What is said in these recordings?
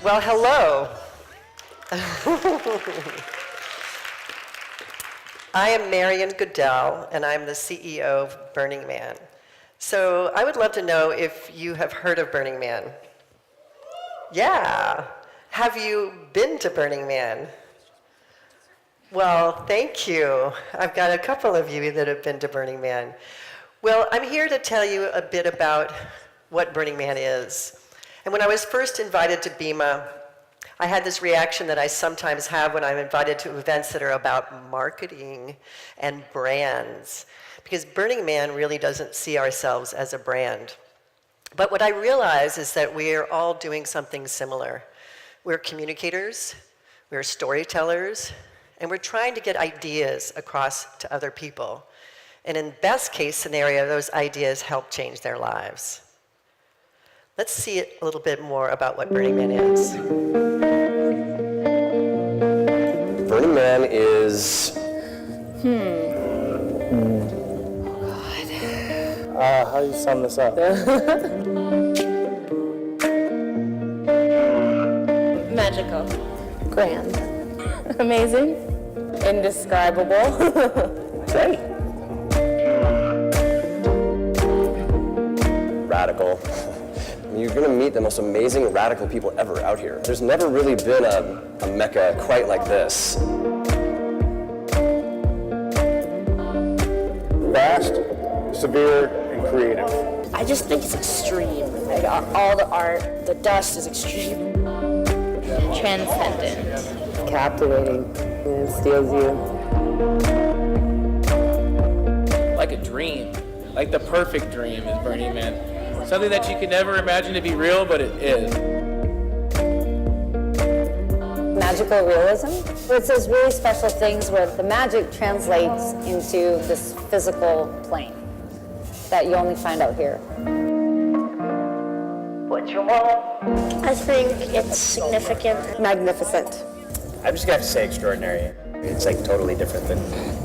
Well, hello. I am Marian Goodell, and I'm the CEO of Burning Man. So I would love to know if you have heard of Burning Man. Yeah. Have you been to Burning Man? Well, thank you. I've got a couple of you that have been to Burning Man. Well, I'm here to tell you a bit about what Burning Man is. And when I was first invited to BEMA, I had this reaction that I sometimes have when I'm invited to events that are about marketing and brands, because Burning Man really doesn't see ourselves as a brand. But what I realize is that we're all doing something similar. We're communicators, we're storytellers, and we're trying to get ideas across to other people. And in best case scenario, those ideas help change their lives. Let's see a little bit more about what Burning Man is. Burning Man is... How do you sum this up? Magical. Grand. Amazing. Indescribable. Great. Radical. You're going to meet the most amazing radical people ever out here. There's never really been a mecca quite like this. Fast, severe, and creative. I just think it's extreme. Like all the art, the dust is extreme. Transcendent. Captivating, and it steals you. Like a dream, like the perfect dream is Burning Man. Something that you could never imagine to be real, but it is. Magical realism. It's those really special things where the magic translates into this physical plane that you only find out here. What you want? I think it's significant. Magnificent. I'm just gonna have to say extraordinary. It's like totally different than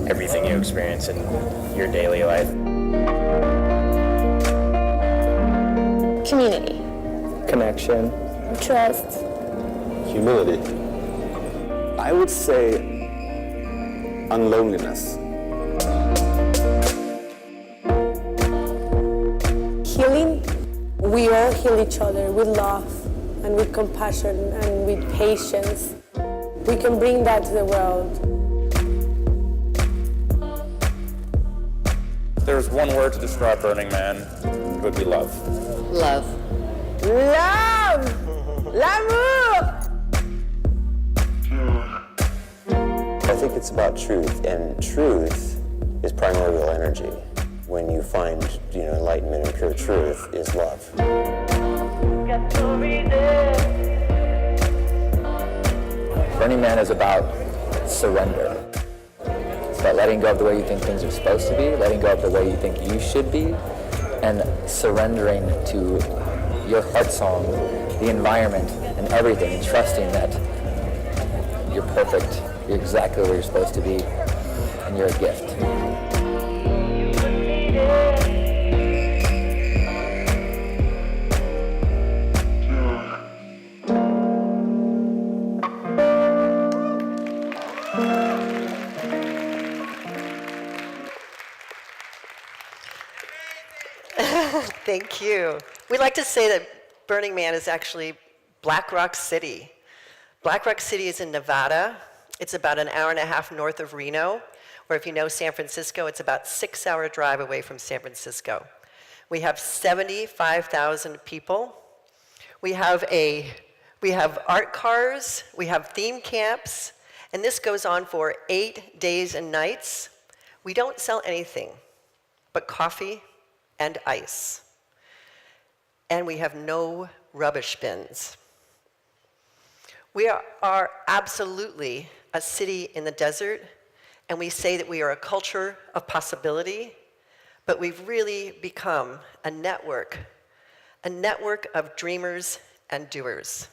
everything you experience in your daily life. Community. Connection. Trust. Humility. I would say unloneliness. Healing. We all heal each other with love and with compassion and with patience. We can bring that to the world. If there was one word to describe Burning Man, it would be love. Love. Love! L'amour! I think it's about truth, and truth is primordial energy. When you find, enlightenment and pure truth is love. Burning Man is about surrender. It's about letting go of the way you think things are supposed to be, letting go of the way you think you should be, and surrendering to your heart song, the environment, and everything, and trusting that you're perfect, you're exactly where you're supposed to be, and you're a gift. Thank you. We like to say that Burning Man is actually Black Rock City. Black Rock City is in Nevada. It's about an hour and a half north of Reno, or if you know San Francisco, it's about a 6-hour drive away from San Francisco. We have 75,000 people. We have art cars, we have theme camps, and this goes on for 8 days and nights. We don't sell anything but coffee and ice. And we have no rubbish bins. We are absolutely a city in the desert, and we say that we are a culture of possibility, but we've really become a network of dreamers and doers.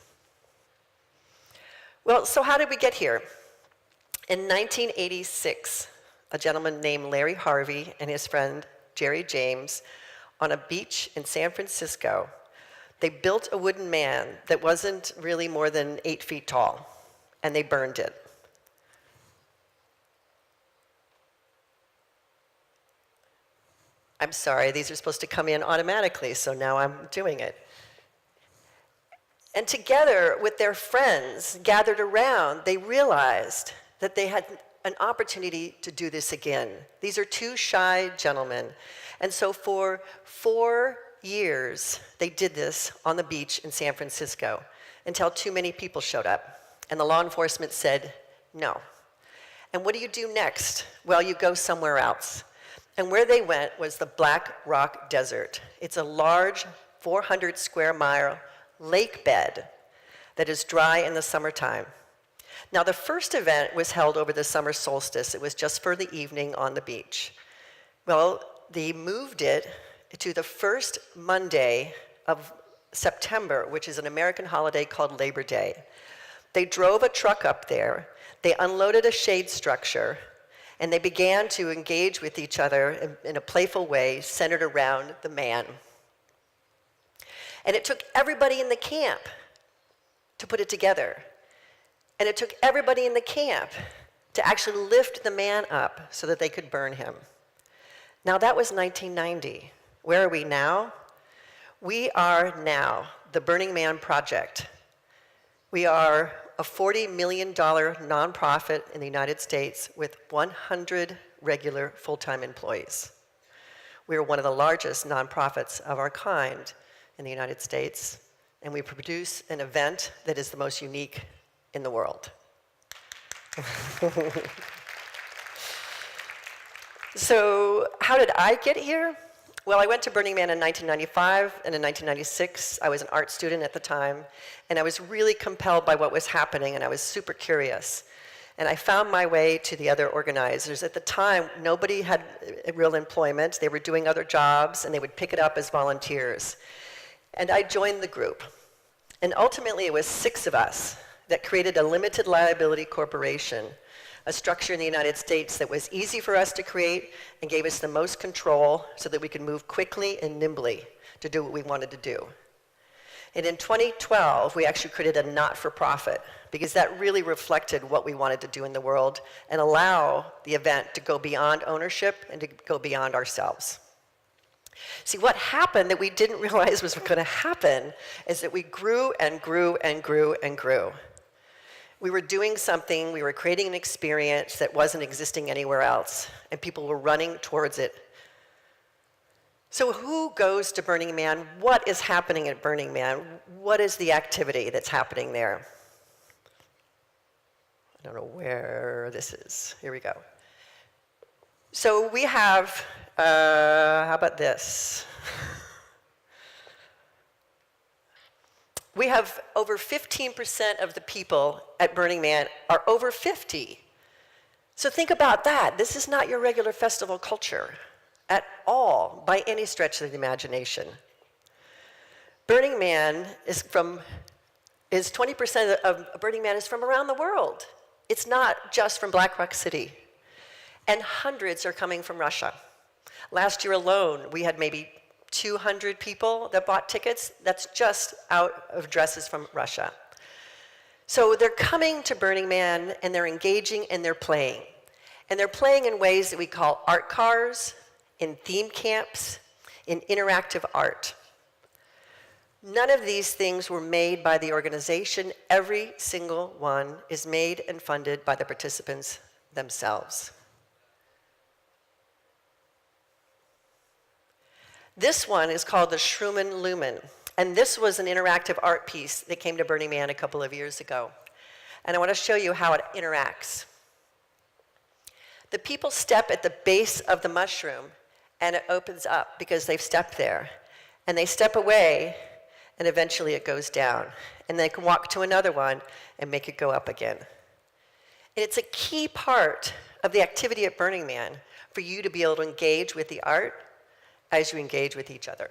Well, so how did we get here? In 1986, a gentleman named Larry Harvey and his friend Jerry James on a beach in San Francisco They built a wooden man that wasn't really more than 8 feet tall, and they burned it. I'm sorry, these are supposed to come in automatically, so now I'm doing it. And together with their friends gathered around, they realized that they had an opportunity to do this again. These are two shy gentlemen. And so for 4 years, they did this on the beach in San Francisco until too many people showed up. And the law enforcement said, no. And what do you do next? Well, you go somewhere else. And where they went was the Black Rock Desert. It's a large 400 square mile lake bed that is dry in the summertime. Now, the first event was held over the summer solstice. It was just for the evening on the beach. Well, they moved it to the first Monday of September, which is an American holiday called Labor Day. They drove a truck up there, they unloaded a shade structure, and they began to engage with each other in a playful way centered around the man. And it took everybody in the camp to put it together. And it took everybody in the camp to actually lift the man up so that they could burn him. Now, that was 1990. Where are we now? We are now the Burning Man Project. We are a $40 million nonprofit in the United States with 100 regular full-time employees. We are one of the largest nonprofits of our kind in the United States, and we produce an event that is the most unique in the world. So how did I get here? Well, I went to Burning Man in 1995, and in 1996, I was an art student at the time, and I was really compelled by what was happening, and I was super curious. And I found my way to the other organizers. At the time, nobody had real employment. They were doing other jobs, and they would pick it up as volunteers. And I joined the group. And ultimately, it was 6 of us that created a limited liability corporation, a structure in the United States that was easy for us to create and gave us the most control so that we could move quickly and nimbly to do what we wanted to do. And in 2012, we actually created a not-for-profit because that really reflected what we wanted to do in the world and allow the event to go beyond ownership and to go beyond ourselves. See, what happened that we didn't realize was going to happen is that we grew and grew and grew and grew. We were doing something, we were creating an experience that wasn't existing anywhere else, and people were running towards it. So who goes to Burning Man? What is happening at Burning Man? What is the activity that's happening there? I don't know where this is. Here we go. So we have, how about this? We have over 15% of the people at Burning Man are over 50. So think about that. This is not your regular festival culture at all, by any stretch of the imagination. Burning Man is 20% of Burning Man is from around the world. It's not just from Black Rock City. And hundreds are coming from Russia. Last year alone, we had maybe 200 people that bought tickets. That's just out of addresses from Russia. So they're coming to Burning Man, and they're engaging, and they're playing. And they're playing in ways that we call art cars, in theme camps, in interactive art. None of these things were made by the organization. Every single one is made and funded by the participants themselves. This one is called the Schumann Lumen, and this was an interactive art piece that came to Burning Man a couple of years ago. And I want to show you how it interacts. The people step at the base of the mushroom, and it opens up because they've stepped there. And they step away, and eventually it goes down. And they can walk to another one and make it go up again. And it's a key part of the activity at Burning Man for you to be able to engage with the art as you engage with each other.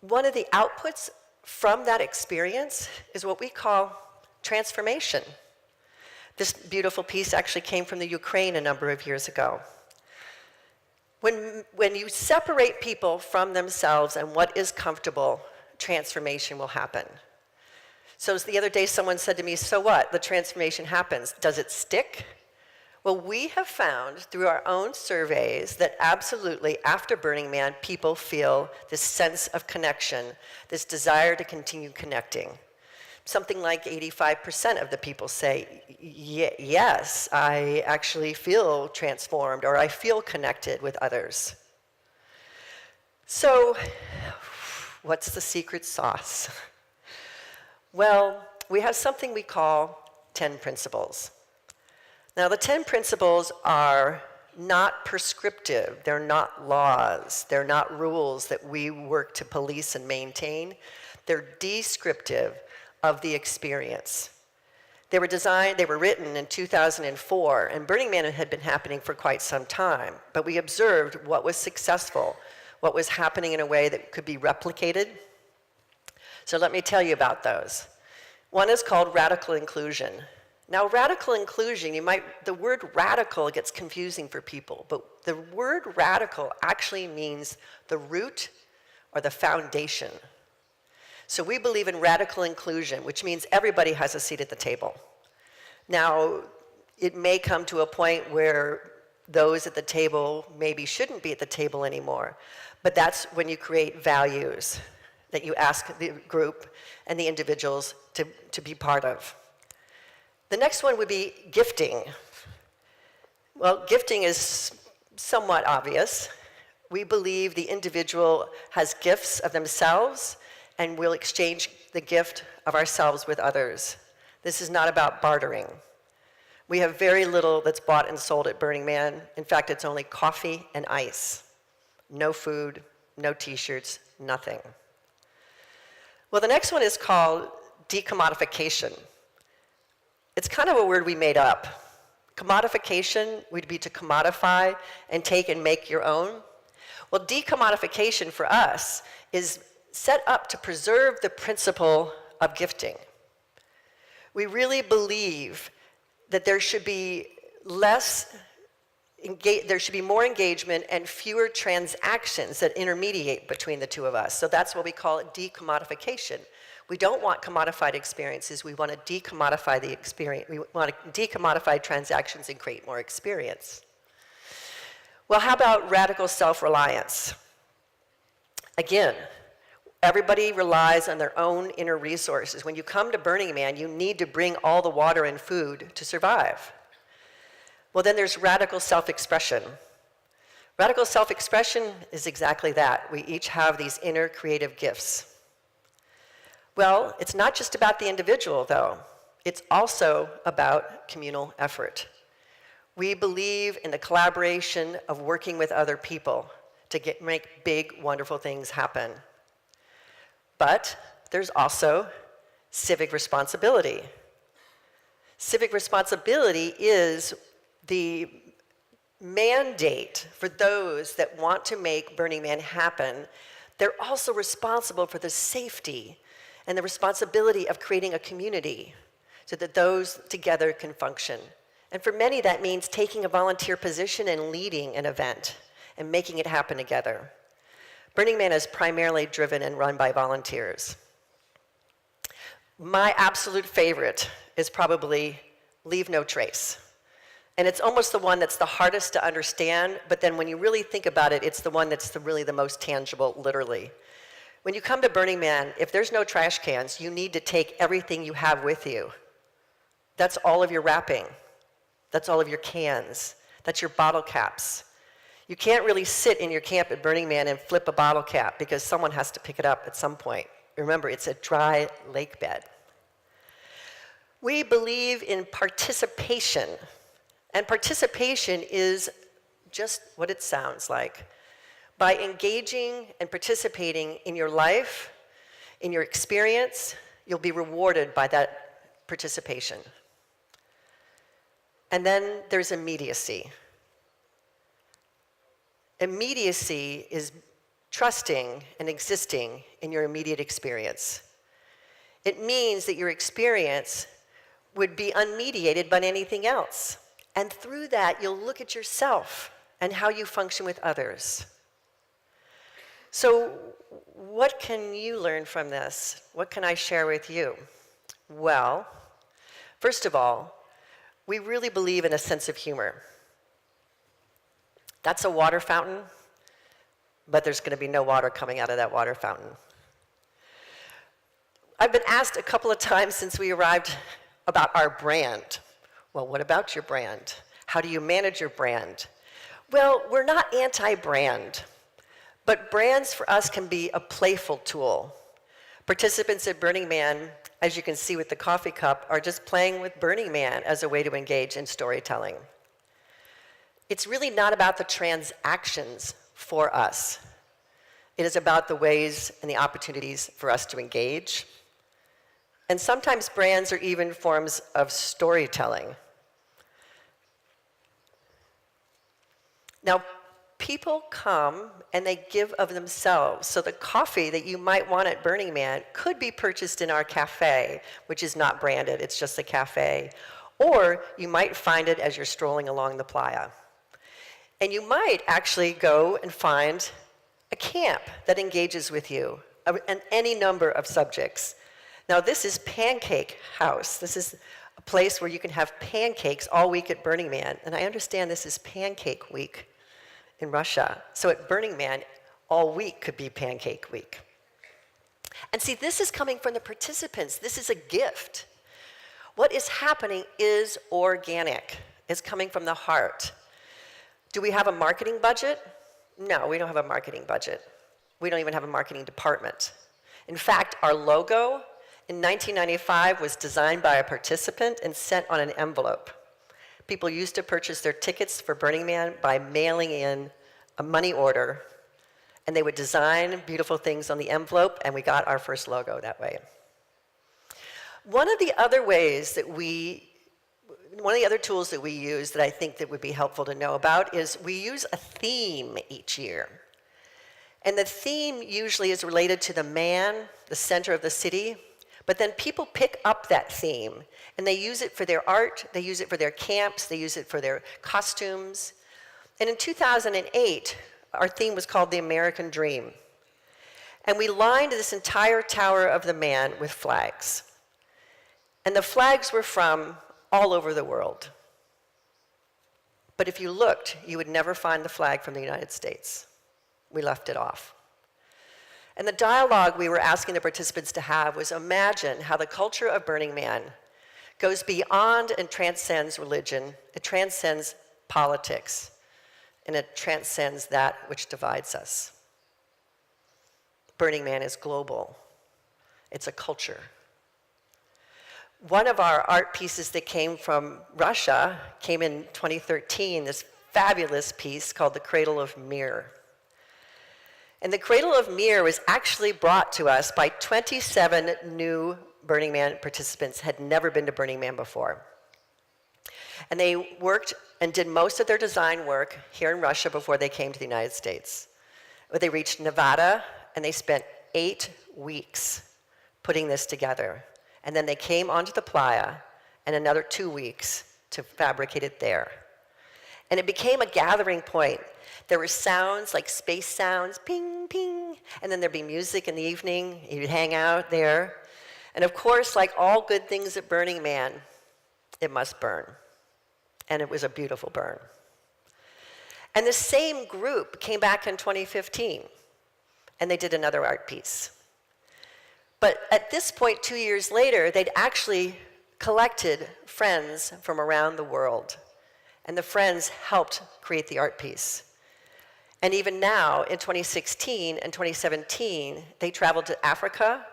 One of the outputs from that experience is what we call transformation. This beautiful piece actually came from the Ukraine a number of years ago. When you separate people from themselves and what is comfortable, transformation will happen. So the other day someone said to me, so what? The transformation happens. Does it stick? Well, we have found through our own surveys that absolutely after Burning Man, people feel this sense of connection, this desire to continue connecting. Something like 85% of the people say, yes, I actually feel transformed, or I feel connected with others. So, what's the secret sauce? Well, we have something we call 10 principles. Now, the 10 principles are not prescriptive. They're not laws. They're not rules that we work to police and maintain. They're descriptive of the experience. They were written in 2004, and Burning Man had been happening for quite some time, but we observed what was successful, what was happening in a way that could be replicated. So let me tell you about those. One is called radical inclusion. Now, radical inclusion, the word radical gets confusing for people, but the word radical actually means the root or the foundation. So we believe in radical inclusion, which means everybody has a seat at the table. Now, it may come to a point where those at the table maybe shouldn't be at the table anymore, but that's when you create values that you ask the group and the individuals to be part of. The next one would be gifting. Well, gifting is somewhat obvious. We believe the individual has gifts of themselves and will exchange the gift of ourselves with others. This is not about bartering. We have very little that's bought and sold at Burning Man. In fact, it's only coffee and ice. No food, no t-shirts, nothing. Well, the next one is called decommodification. It's kind of a word we made up. Commodification would be to commodify and take and make your own. Well, decommodification for us is set up to preserve the principle of gifting. We really believe that there should be more engagement and fewer transactions that intermediate between the two of us. So that's what we call decommodification. We don't want commodified experiences. We want to decommodify the experience. We want to decommodify transactions and create more experience. Well, how about radical self-reliance? Again, everybody relies on their own inner resources. When you come to Burning Man, you need to bring all the water and food to survive. Well, then there's radical self-expression. Radical self-expression is exactly that. We each have these inner creative gifts. Well, it's not just about the individual, though. It's also about communal effort. We believe in the collaboration of working with other people to make big, wonderful things happen. But there's also civic responsibility. Civic responsibility is the mandate for those that want to make Burning Man happen. They're also responsible for the safety and the responsibility of creating a community so that those together can function. And for many, that means taking a volunteer position and leading an event and making it happen together. Burning Man is primarily driven and run by volunteers. My absolute favorite is probably Leave No Trace. And it's almost the one that's the hardest to understand, but then when you really think about it, it's the one that's really the most tangible, literally. When you come to Burning Man, if there's no trash cans, you need to take everything you have with you. That's all of your wrapping. That's all of your cans. That's your bottle caps. You can't really sit in your camp at Burning Man and flip a bottle cap because someone has to pick it up at some point. Remember, it's a dry lake bed. We believe in participation, and participation is just what it sounds like. By engaging and participating in your life, in your experience, you'll be rewarded by that participation. And then there's immediacy. Immediacy is trusting and existing in your immediate experience. It means that your experience would be unmediated by anything else. And through that, you'll look at yourself and how you function with others. So what can you learn from this? What can I share with you? Well, first of all, we really believe in a sense of humor. That's a water fountain, but there's going to be no water coming out of that water fountain. I've been asked a couple of times since we arrived about our brand. Well, what about your brand? How do you manage your brand? Well, we're not anti-brand, but brands for us can be a playful tool. Participants at Burning Man, as you can see with the coffee cup, are just playing with Burning Man as a way to engage in storytelling. It's really not about the transactions for us. It is about the ways and the opportunities for us to engage. And sometimes brands are even forms of storytelling. Now, people come and they give of themselves. So the coffee that you might want at Burning Man could be purchased in our cafe, which is not branded, it's just a cafe. Or you might find it as you're strolling along the playa. And you might actually go and find a camp that engages with you on any number of subjects. Now, this is Pancake House. This is a place where you can have pancakes all week at Burning Man. And I understand this is Pancake Week in Russia. So at Burning Man, all week could be Pancake Week. And see, this is coming from the participants. This is a gift. What is happening is organic. It's coming from the heart. Do we have a marketing budget? No, we don't have a marketing budget. We don't even have a marketing department. In fact, our logo in 1995 was designed by a participant and sent on an envelope. People used to purchase their tickets for Burning Man by mailing in a money order, and they would design beautiful things on the envelope, and we got our first logo that way. One of the other tools that we use that I think that would be helpful to know about is we use a theme each year. And the theme usually is related to the man, the center of the city, but then people pick up that theme and they use it for their art, they use it for their camps, they use it for their costumes. And in 2008, our theme was called the American Dream. And we lined this entire Tower of the Man with flags. And the flags were from all over the world. But if you looked, you would never find the flag from the United States. We left it off. And the dialogue we were asking the participants to have was imagine how the culture of Burning Man goes beyond and transcends religion, it transcends politics, and it transcends that which divides us. Burning Man is global. It's a culture. One of our art pieces that came from Russia came in 2013, this fabulous piece called The Cradle of Mir. And the Cradle of Mir was actually brought to us by 27 new Burning Man participants, had never been to Burning Man before. And they worked and did most of their design work here in Russia before they came to the United States. But they reached Nevada, and they spent 8 weeks putting this together. And then they came onto the playa, and another 2 weeks to fabricate it there. And it became a gathering point. There were sounds like space sounds, ping, ping, and then there'd be music in the evening. You'd hang out there. And of course, like all good things at Burning Man, it must burn. And it was a beautiful burn. And the same group came back in 2015, and they did another art piece. But at this point, 2 years later, they'd actually collected friends from around the world. And the friends helped create the art piece. And even now, in 2016 and 2017, they traveled to Africa,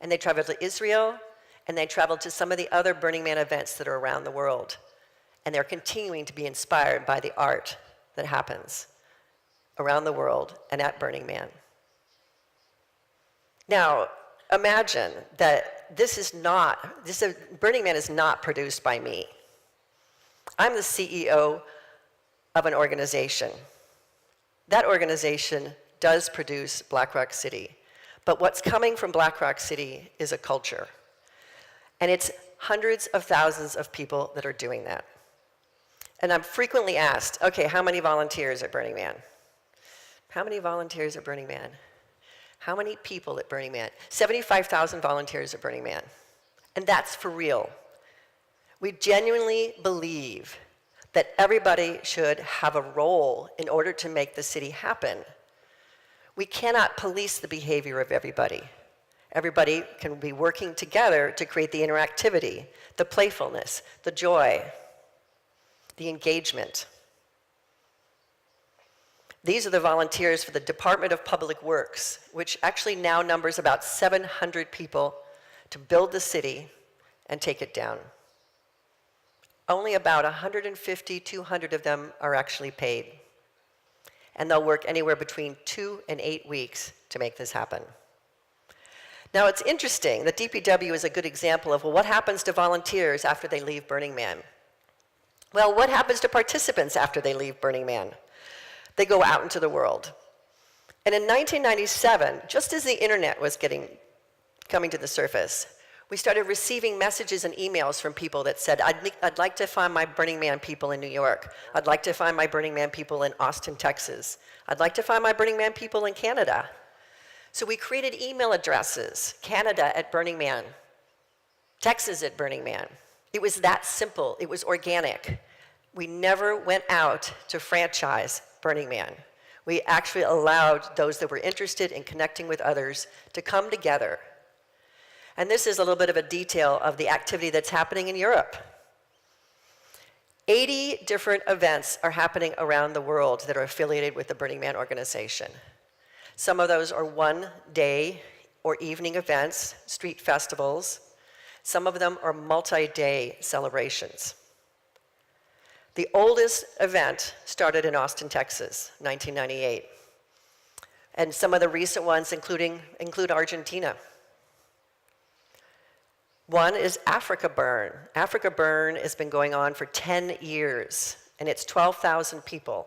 and they traveled to Israel, and they traveled to some of the other Burning Man events that are around the world. And they're continuing to be inspired by the art that happens around the world and at Burning Man. Now, imagine that Burning Man is not produced by me. I'm the CEO of an organization. That organization does produce Black Rock City. But what's coming from Black Rock City is a culture. And it's hundreds of thousands of people that are doing that. And I'm frequently asked, okay, how many volunteers at Burning Man? How many volunteers at Burning Man? How many people at Burning Man? 75,000 volunteers at Burning Man. And that's for real. We genuinely believe that everybody should have a role in order to make the city happen. We cannot police the behavior of everybody. Everybody can be working together to create the interactivity, the playfulness, the joy, the engagement. These are the volunteers for the Department of Public Works, which actually now numbers about 700 people to build the city and take it down. Only about 150, 200 of them are actually paid. And they'll work anywhere between 2 and 8 weeks to make this happen. Now it's interesting, the DPW is a good example of, well, what happens to volunteers after they leave Burning Man? Well, what happens to participants after they leave Burning Man? They go out into the world. And in 1997, just as the internet was coming to the surface, we started receiving messages and emails from people that said, I'd like to find my Burning Man people in New York. I'd like to find my Burning Man people in Austin, Texas. I'd like to find my Burning Man people in Canada. So we created email addresses, Canada at Burning Man, Texas at Burning Man. It was that simple. It was organic. We never went out to franchise Burning Man. We actually allowed those that were interested in connecting with others to come together. And this is a little bit of a detail of the activity that's happening in Europe. 80 different events are happening around the world that are affiliated with the Burning Man organization. Some of those are one-day or evening events, street festivals. Some of them are multi-day celebrations. The oldest event started in Austin, Texas, 1998. And some of the recent ones include Argentina. One is Africa Burn. Africa Burn has been going on for 10 years, and it's 12,000 people.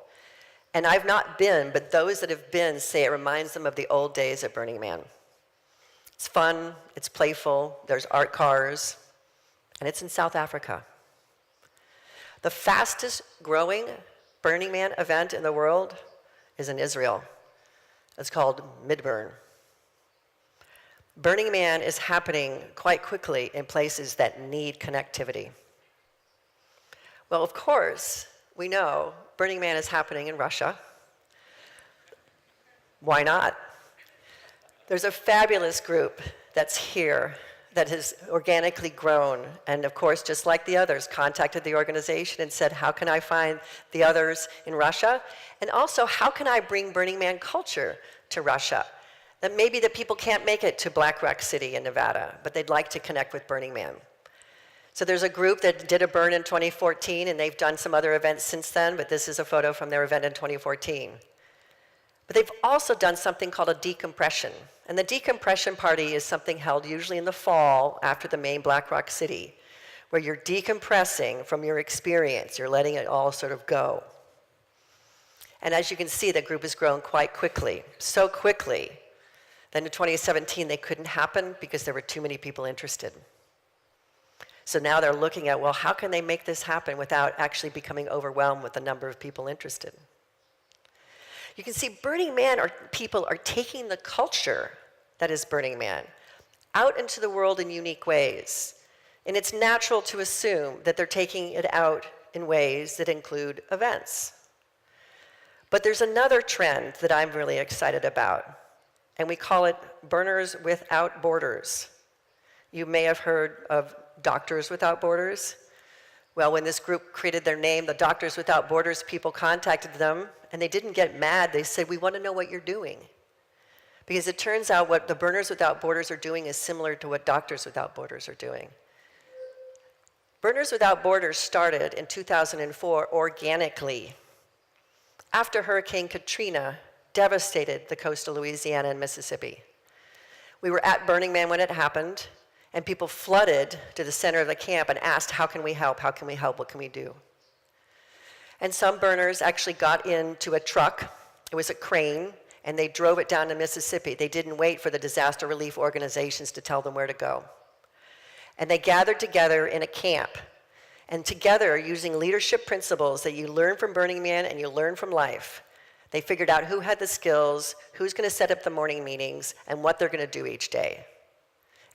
And I've not been, but those that have been say it reminds them of the old days at Burning Man. It's fun, it's playful, there's art cars, and it's in South Africa. The fastest growing Burning Man event in the world is in Israel. It's called Midburn. Burning Man is happening quite quickly in places that need connectivity. Well, of course, we know Burning Man is happening in Russia. Why not? There's a fabulous group that's here that has organically grown, and of course, just like the others, contacted the organization and said, how can I find the others in Russia? And also, how can I bring Burning Man culture to Russia? That maybe the people can't make it to Black Rock City in Nevada, but they'd like to connect with Burning Man. So there's a group that did a burn in 2014, and they've done some other events since then, but this is a photo from their event in 2014. But they've also done something called a decompression. And the decompression party is something held usually in the fall after the main Black Rock City, where you're decompressing from your experience. You're letting it all sort of go. And as you can see, the group has grown quite quickly, so quickly that in 2017 they couldn't happen because there were too many people interested. So now they're looking at, well, how can they make this happen without actually becoming overwhelmed with the number of people interested? You can see Burning Man people are taking the culture that is Burning Man out into the world in unique ways. And it's natural to assume that they're taking it out in ways that include events. But there's another trend that I'm really excited about, and we call it Burners Without Borders. You may have heard of Doctors Without Borders. Well, when this group created their name, the Doctors Without Borders people contacted them, and they didn't get mad. They said, we want to know what you're doing. Because it turns out what the Burners Without Borders are doing is similar to what Doctors Without Borders are doing. Burners Without Borders started in 2004 organically after Hurricane Katrina devastated the coast of Louisiana and Mississippi. We were at Burning Man when it happened, and people flooded to the center of the camp and asked, how can we help? How can we help? What can we do? And some burners actually got into a truck. It was a crane, and they drove it down to Mississippi. They didn't wait for the disaster relief organizations to tell them where to go. And they gathered together in a camp, And together, using leadership principles that you learn from Burning Man and you learn from life, they figured out who had the skills, who's going to set up the morning meetings, and what they're going to do each day.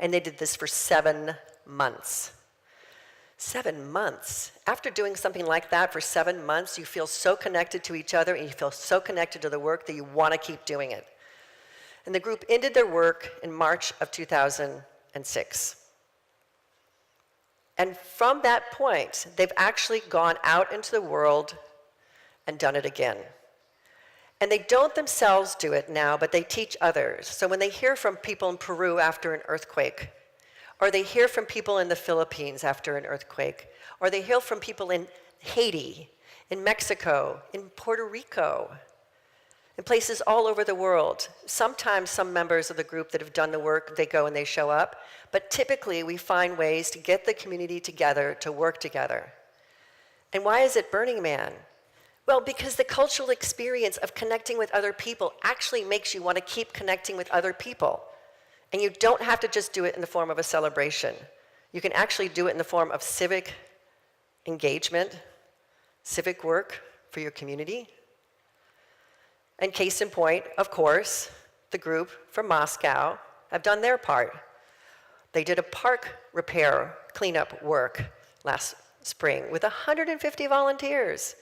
And they did this for 7 months. 7 months. After doing something like that for 7 months, you feel so connected to each other and you feel so connected to the work that you want to keep doing it. And the group ended their work in March of 2006. And from that point, they've actually gone out into the world and done it again. And they don't themselves do it now, but they teach others. So when they hear from people in Peru after an earthquake, or they hear from people in the Philippines after an earthquake, or they hear from people in Haiti, in Mexico, in Puerto Rico, in places all over the world. Sometimes some members of the group that have done the work, they go and they show up, but typically we find ways to get the community together to work together. And why is it Burning Man? Well, because the cultural experience of connecting with other people actually makes you want to keep connecting with other people. And you don't have to just do it in the form of a celebration. You can actually do it in the form of civic engagement, civic work for your community. And case in point, of course, the group from Moscow have done their part. They did a park repair cleanup work last spring with 150 volunteers.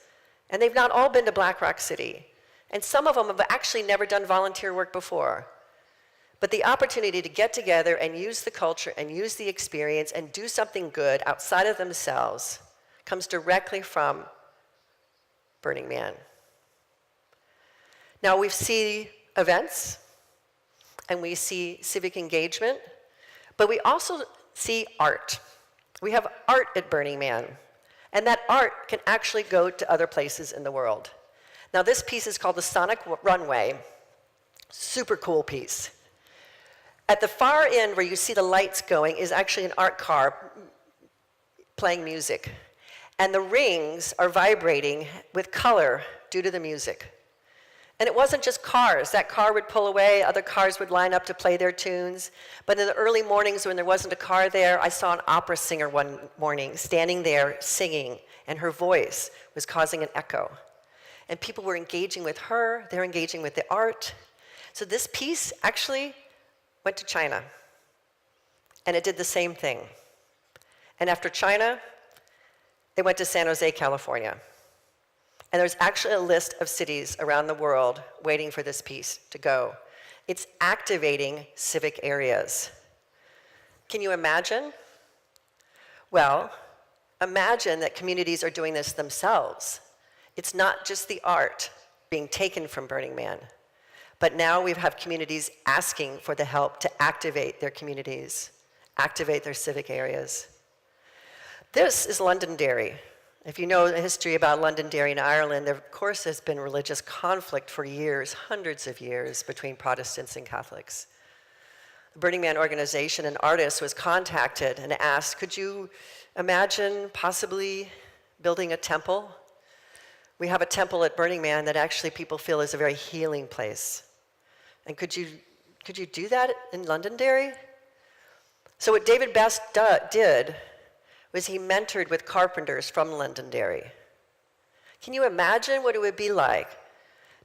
And they've not all been to Black Rock City. And some of them have actually never done volunteer work before. But the opportunity to get together and use the culture and use the experience and do something good outside of themselves comes directly from Burning Man. Now we see events and we see civic engagement, but we also see art. We have art at Burning Man, and that art can actually go to other places in the world. Now this piece is called the Sonic Runway. Super cool piece. At the far end where you see the lights going is actually an art car playing music. And the rings are vibrating with color due to the music. And it wasn't just cars. That car would pull away, other cars would line up to play their tunes. But in the early mornings when there wasn't a car there, I saw an opera singer one morning standing there singing, and her voice was causing an echo. And people were engaging with her, they're engaging with the art. So this piece actually went to China, and it did the same thing. And after China, they went to San Jose, California. And there's actually a list of cities around the world waiting for this piece to go. It's activating civic areas. Can you imagine? Well, imagine that communities are doing this themselves. It's not just the art being taken from Burning Man, but now we have communities asking for the help to activate their communities, activate their civic areas. This is Londonderry. If you know the history about Londonderry in Ireland, there of course has been religious conflict for years, hundreds of years, between Protestants and Catholics. The Burning Man organization, an artist, was contacted and asked, could you imagine possibly building a temple? We have a temple at Burning Man that actually people feel is a very healing place. And could you do that in Londonderry? So what David Best did was he mentored with carpenters from Londonderry. Can you imagine what it would be like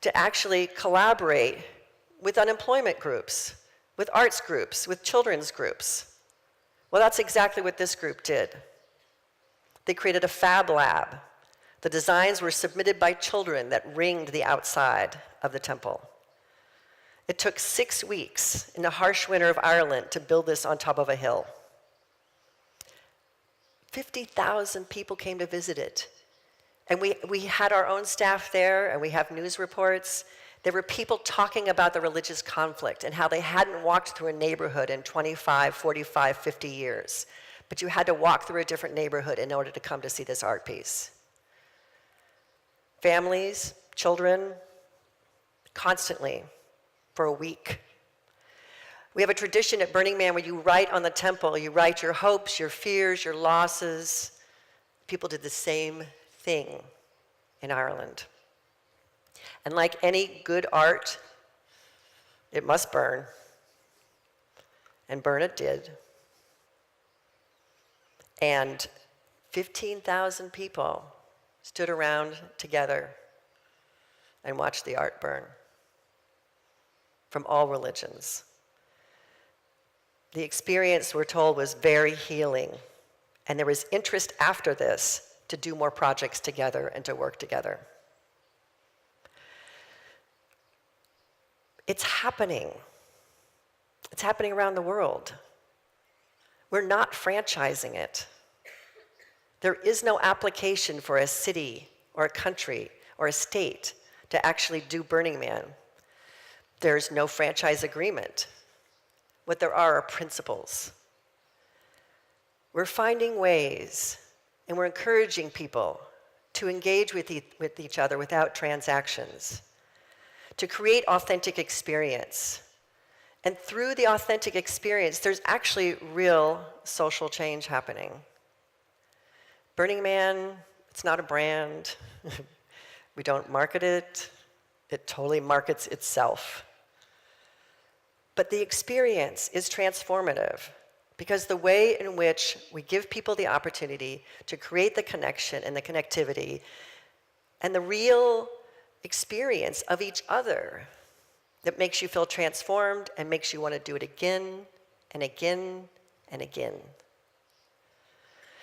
to actually collaborate with unemployment groups, with arts groups, with children's groups? Well, that's exactly what this group did. They created a fab lab. The designs were submitted by children that ringed the outside of the temple. It took 6 weeks in the harsh winter of Ireland to build this on top of a hill. 50,000 people came to visit it. And we had our own staff there, and we have news reports. There were people talking about the religious conflict and how they hadn't walked through a neighborhood in 25, 45, 50 years. But you had to walk through a different neighborhood in order to come to see this art piece. Families, children, constantly, for a week. We have a tradition at Burning Man where you write on the temple, you write your hopes, your fears, your losses. People did the same thing in Ireland. And like any good art, it must burn. And burn it did. And 15,000 people stood around together and watched the art burn from all religions. The experience, we're told, was very healing, and there was interest after this to do more projects together and to work together. It's happening. It's happening around the world. We're not franchising it. There is no application for a city or a country or a state to actually do Burning Man. There's no franchise agreement. What there are principles. We're finding ways, and we're encouraging people to engage with each other without transactions, to create authentic experience. And through the authentic experience, there's actually real social change happening. Burning Man, it's not a brand. We don't market it. It totally markets itself. But the experience is transformative because the way in which we give people the opportunity to create the connection and the connectivity and the real experience of each other that makes you feel transformed and makes you want to do it again and again and again.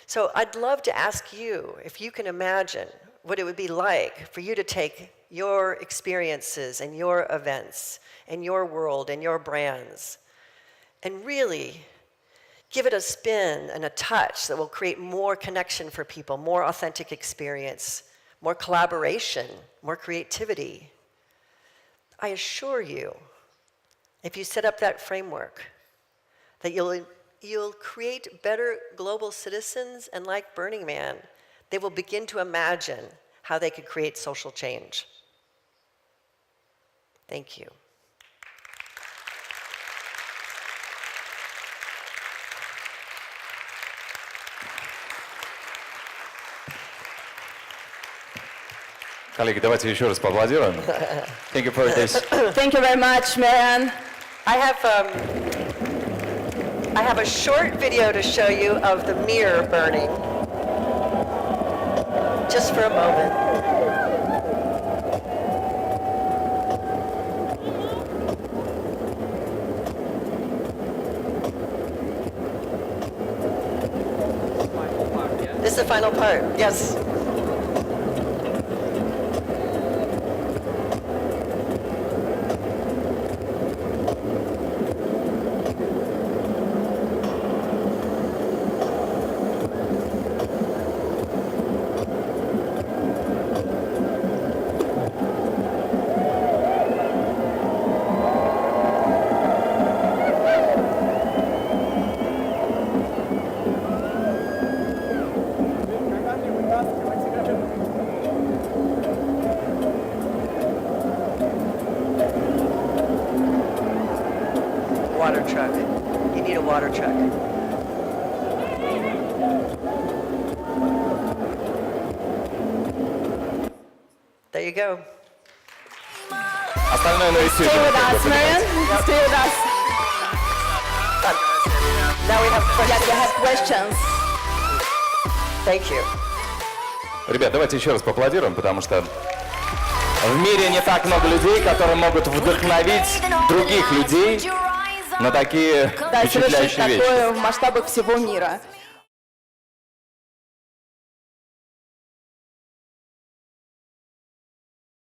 So I'd love to ask you if you can imagine what it would be like for you to take your experiences and your events and your world and your brands and really give it a spin and a touch that will create more connection for people, more authentic experience, more collaboration, more creativity. I assure you, if you set up that framework, that you'll create better global citizens, and like Burning Man, they will begin to imagine how they could create social change. Thank you. Коллеги, давайте еще раз поаплодируем. Thank you for this. Thank you very much, Marian. I have a short video to show you of the mirror burning. Just for a moment. This is the final part, yes. Water truck. You need a water truck. There you go. Остальное на эфире. Stay with us, Marian. Stay with us. Now we have questions. Yes, we have questions. Thank you. Ребят, давайте еще раз поаплодируем, потому что в мире не так много людей, которые могут вдохновить других людей на такие Да, совершить впечатляющие вещи. такое в масштабах всего мира.